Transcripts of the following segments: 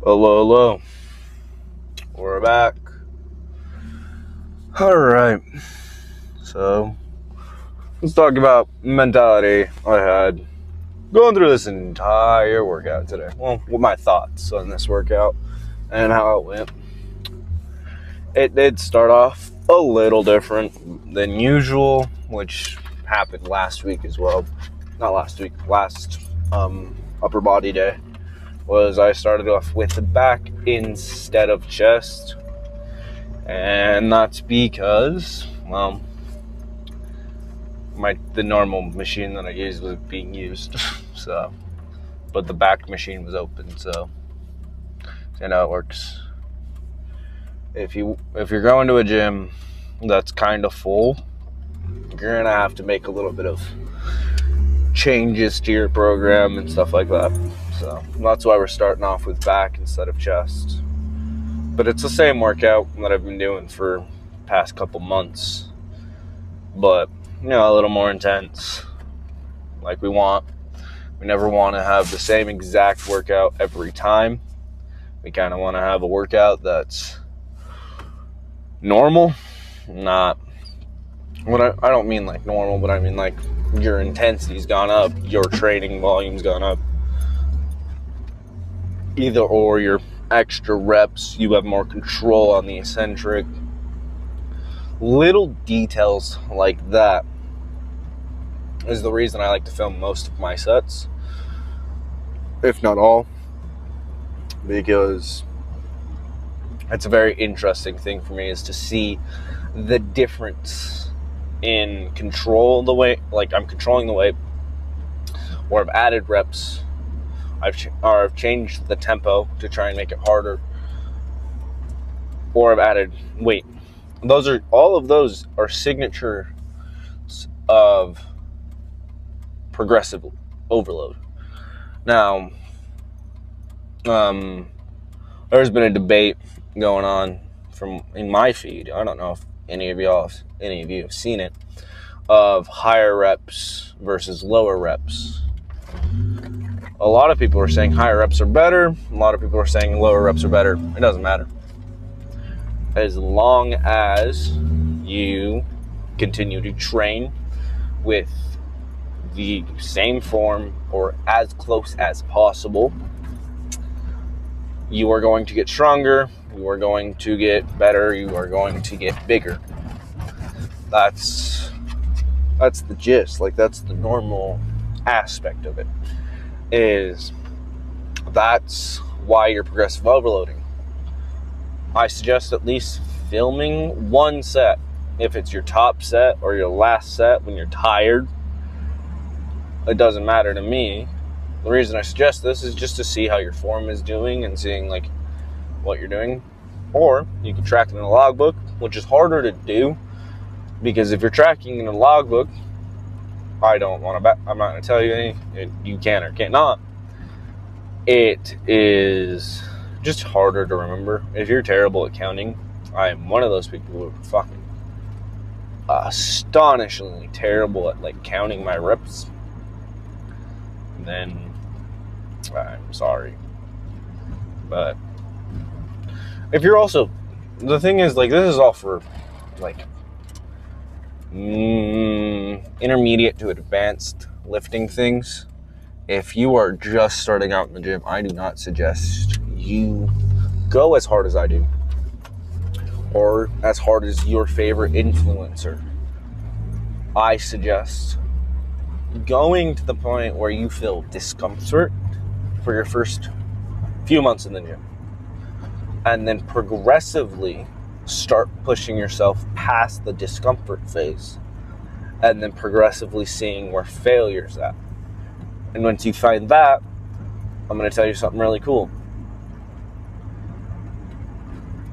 Hello, hello. We're back. Alright. So, let's talk about mentality I had going through this entire workout today. Well, what my thoughts on this workout and how it went. It did start off a little different than usual, which happened last week as well. Not last week, last upper body day. Was I started off with the back instead of chest. And that's because, well, the normal machine that I used was being used. But the back machine was open, so you know how it works. If you're going to a gym that's kind of full, you're gonna have to make a little bit of changes to your program and stuff like that. So that's why we're starting off with back instead of chest. But it's the same workout that I've been doing for the past couple months. But, a little more intense. Like we want. We never want to have the same exact workout every time. We kind of want to have a workout that's normal. Not, I don't mean like normal, but I mean like your intensity's gone up. Your training volume's gone up. Either or, your extra reps, you have more control on the eccentric. Little details like that is the reason I like to film most of my sets, if not all, because it's a very interesting thing for me is to see the difference in control the weight, like I'm controlling the weight, or I've added reps, I've changed the tempo to try and make it harder, or I've added weight. All of those are signatures of progressive overload. Now, there's been a debate going on in my feed. I don't know if any of you have seen it, of higher reps versus lower reps. A lot of people are saying higher reps are better. A lot of people are saying lower reps are better. It doesn't matter. As long as you continue to train with the same form or as close as possible, you are going to get stronger, you are going to get better, you are going to get bigger. That's the gist. Like, that's the normal aspect of it. That's why you're progressive overloading. I suggest at least filming one set. If it's your top set or your last set when you're tired, it doesn't matter to me. The reason I suggest this is just to see how your form is doing and seeing like what you're doing. Or you can track it in a logbook, which is harder to do because if you're tracking in a logbook, I'm not going to tell you you can or cannot. It is just harder to remember. If you're terrible at counting, I am one of those people who are fucking astonishingly terrible at like counting my reps. Then I'm sorry. But if you're also, the thing is, like, this is all for like intermediate to advanced lifting things. If you are just starting out in the gym, I do not suggest you go as hard as I do or as hard as your favorite influencer. I suggest going to the point where you feel discomfort for your first few months in the gym, and then progressively start pushing yourself past the discomfort phase, and then progressively seeing where failure's at. And once you find that, I'm going to tell you something really cool.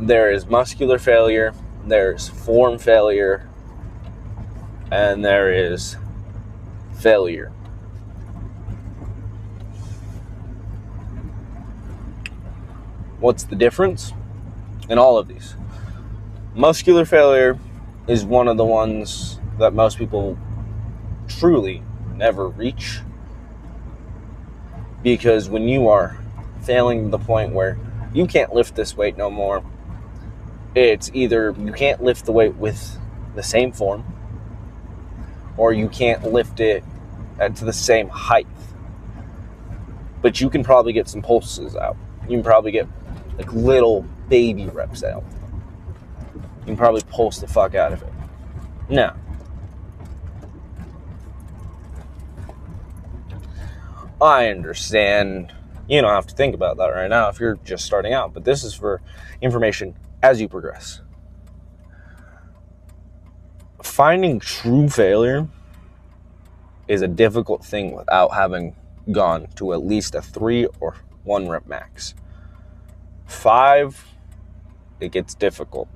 There is muscular failure, there's form failure, and there is failure. What's the difference in all of these? Muscular failure is one of the ones that most people truly never reach, because when you are failing to the point where you can't lift this weight no more. It's either you can't lift the weight with the same form, or you can't lift it to the same height. But you can probably get some pulses out. You can probably get like little baby reps out. You can probably pulse the fuck out of it. Now, I understand you don't have to think about that right now if you're just starting out, but this is for information as you progress. Finding true failure is a difficult thing without having gone to at least a 3 or 1 rep max. 5, it gets difficult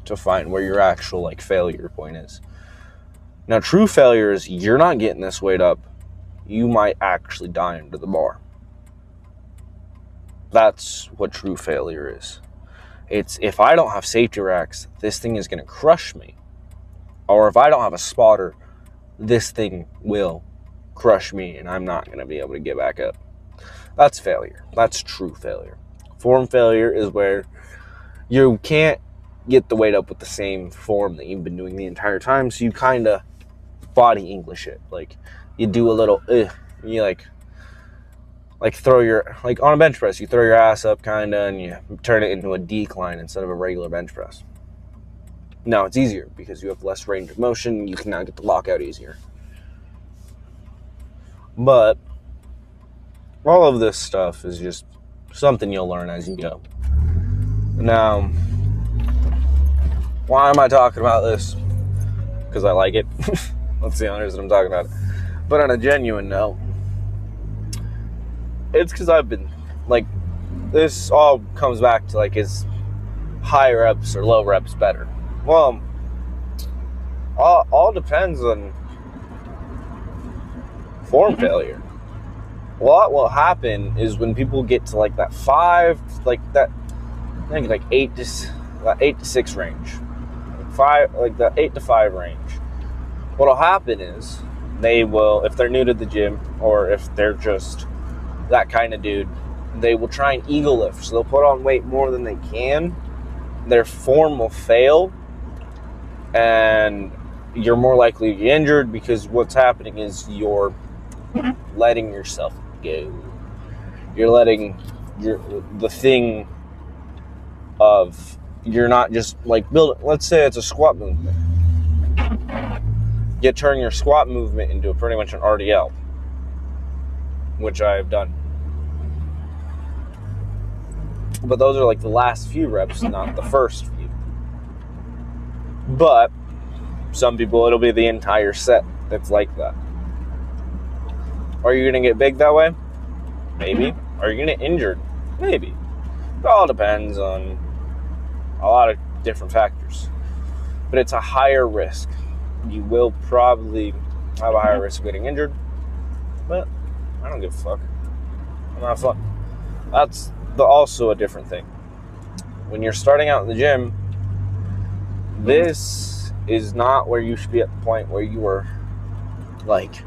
to find where your actual failure point is. Now, true failure is you're not getting this weight up. You might actually die under the bar. That's what true failure is. It's if I don't have safety racks, this thing is going to crush me. Or if I don't have a spotter, this thing will crush me and I'm not going to be able to get back up. That's failure. That's true failure. Form failure is where you can't get the weight up with the same form that you've been doing the entire time, so you kind of body English it. You do a little, you throw your, on a bench press, you throw your ass up kind of and you turn it into a decline instead of a regular bench press. Now it's easier because you have less range of motion. You can now get the lockout easier. But all of this stuff is just something you'll learn as you go. Now, why am I talking about this? Because I like it. That's the only reason I'm talking about it. But on a genuine note, it's because I've been, this all comes back to, is high reps or low reps better? Well, all depends on form failure. What will happen is when people get to, that 5, that, I think, 8 to 6 range. 5, the 8 to 5 range. What'll happen is they will, if they're new to the gym or if they're just that kind of dude, they will try and eagle lift. So they'll put on weight more than they can. Their form will fail and you're more likely to get injured because what's happening is you're letting yourself go. You're letting the thing of, you're not just let's say it's a squat movement. You turn your squat movement into pretty much an RDL, which I've done. But those are the last few reps, not the first few. But some people, it'll be the entire set that's like that. Are you going to get big that way? Maybe. Are you going to get injured? Maybe. It all depends on a lot of different factors. But it's a higher risk. You will probably have a higher risk of getting injured. But I don't give a fuck. I'm not fun. That's also a different thing. When you're starting out in the gym, this is not where you should be at the point where you are locked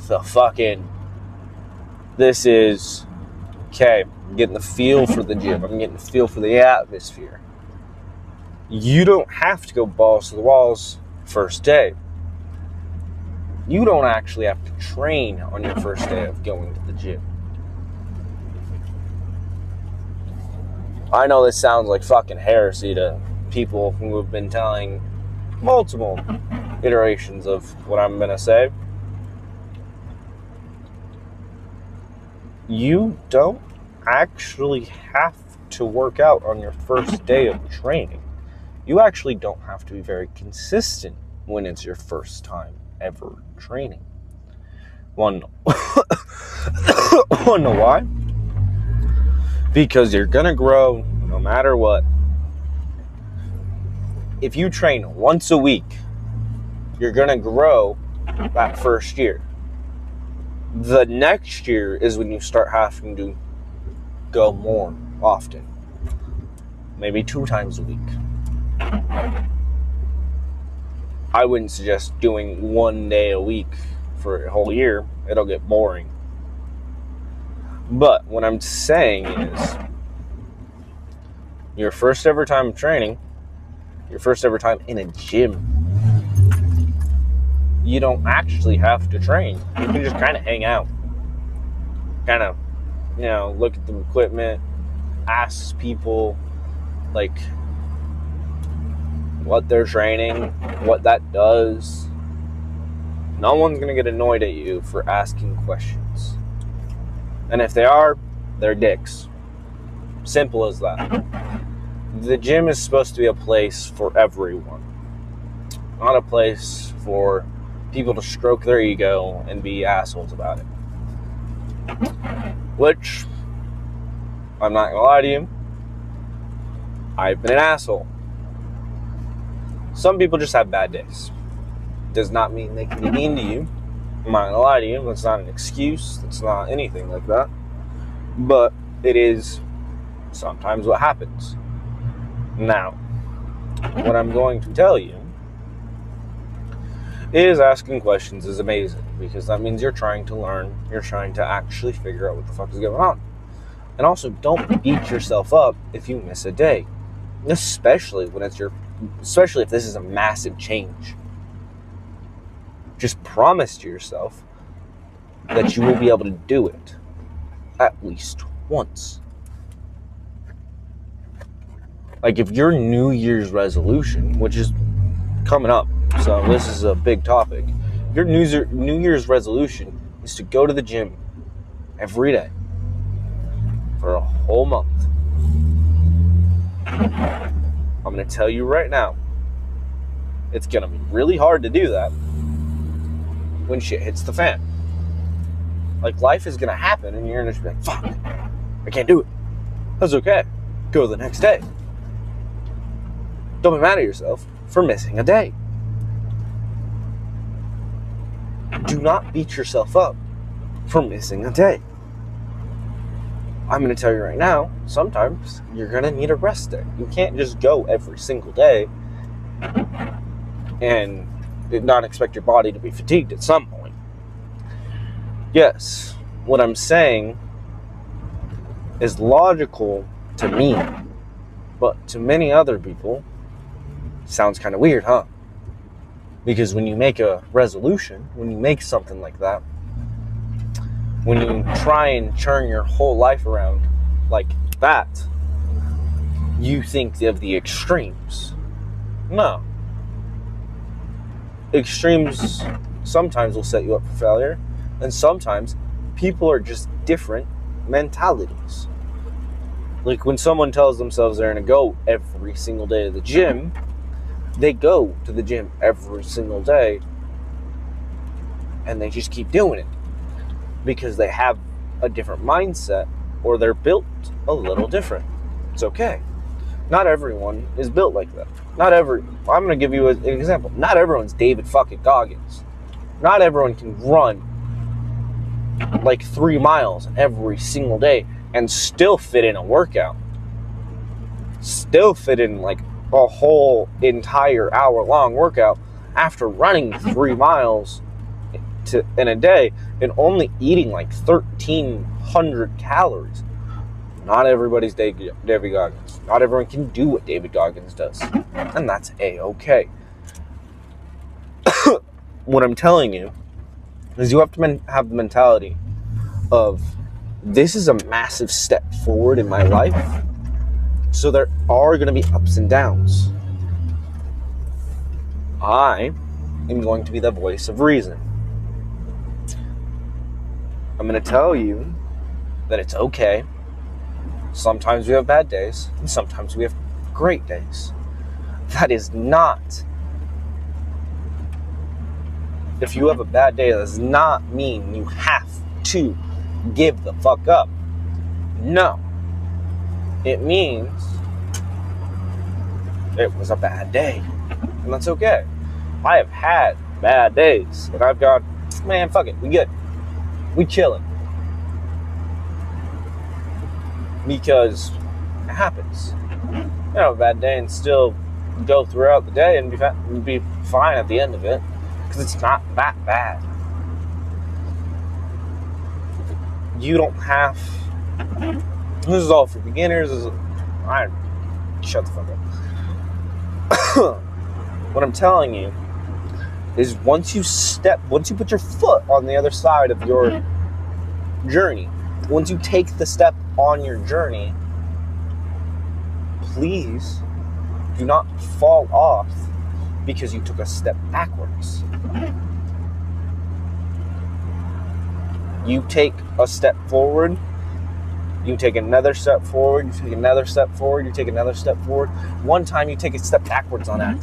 the fuck in. This is, okay, I'm getting the feel for the gym. I'm getting the feel for the atmosphere. You don't have to go balls to the walls first day. You don't actually have to train on your first day of going to the gym. I know this sounds like fucking heresy to people who have been telling multiple iterations of what I'm going to say. You don't actually have to work out on your first day of training. You actually don't have to be very consistent when it's your first time ever training. Wanna know why? Because you're gonna grow no matter what. If you train once a week, you're gonna grow that first year. The next year is when you start having to go more often. Maybe 2 times a week. I wouldn't suggest doing 1 day a week for a whole year. It'll get boring. But what I'm saying is, your first ever time training, your first ever time in a gym, you don't actually have to train. You can just kind of hang out. Kind of, look at the equipment, ask people, like, what they're training, what that does. No one's going to get annoyed at you for asking questions. And if they are, they're dicks. Simple as that. The gym is supposed to be a place for everyone. Not a place for people to stroke their ego and be assholes about it. Which, I'm not going to lie to you, I've been an asshole. Some people just have bad days. Does not mean they can be mean to you. I'm not going to lie to you. That's not an excuse. That's not anything like that. But it is sometimes what happens. Now, what I'm going to tell you is asking questions is amazing, because that means you're trying to learn. You're trying to actually figure out what the fuck is going on. And also, don't beat yourself up if you miss a day. Especially if this is a massive change. Just promise to yourself that you will be able to do it at least once. Like, if your New Year's resolution, which is coming up, so this is a big topic, if your New Year's resolution is to go to the gym every day for a whole month, I'm going to tell you right now, it's going to be really hard to do that when shit hits the fan. Like, life is going to happen, and you're going to be like, fuck, I can't do it. That's okay. Go the next day. Don't be mad at yourself for missing a day. Do not beat yourself up for missing a day. I'm going to tell you right now, sometimes you're going to need a rest day. You can't just go every single day and not expect your body to be fatigued at some point. Yes, what I'm saying is logical to me, but to many other people, sounds kind of weird, huh? Because when you make a resolution, when you make something like that, when you try and turn your whole life around like that, you think of the extremes. No. Extremes sometimes will set you up for failure, and sometimes people are just different mentalities. Like, when someone tells themselves they're going to go every single day to the gym, they go to the gym every single day, and they just keep doing it because they have a different mindset, or they're built a little different. It's okay. Not everyone is built like that. I'm going to give you an example. Not everyone's David fucking Goggins. Not everyone can run like 3 miles every single day and still fit in a workout. Still fit in like a whole entire hour-long workout after running 3 miles in a day and only eating like 1,300 calories. Not everybody's David Goggins. Not everyone can do what David Goggins does. And that's A-okay. What I'm telling you is you have to have the mentality of, this is a massive step forward in my life. So there are going to be ups and downs. I am going to be the voice of reason. I'm going to tell you that it's okay. Sometimes we have bad days, and sometimes we have great days. That is not... If you have a bad day, that does not mean you have to give the fuck up. No. It means it was a bad day. And that's okay. I have had bad days. And I've gone, man, fuck it. We good. We chilling. Because it happens. You have a bad day and still go throughout the day and be fine at the end of it. Because it's not that bad. you don't have. This is all for beginners. Shut the fuck up. What I'm telling you is once you put your foot on the other side of your journey, once you take the step on your journey, please do not fall off because you took a step backwards. You take a step forward, you take another step forward, you take another step forward, you take another step forward. One time you take a step backwards on accident.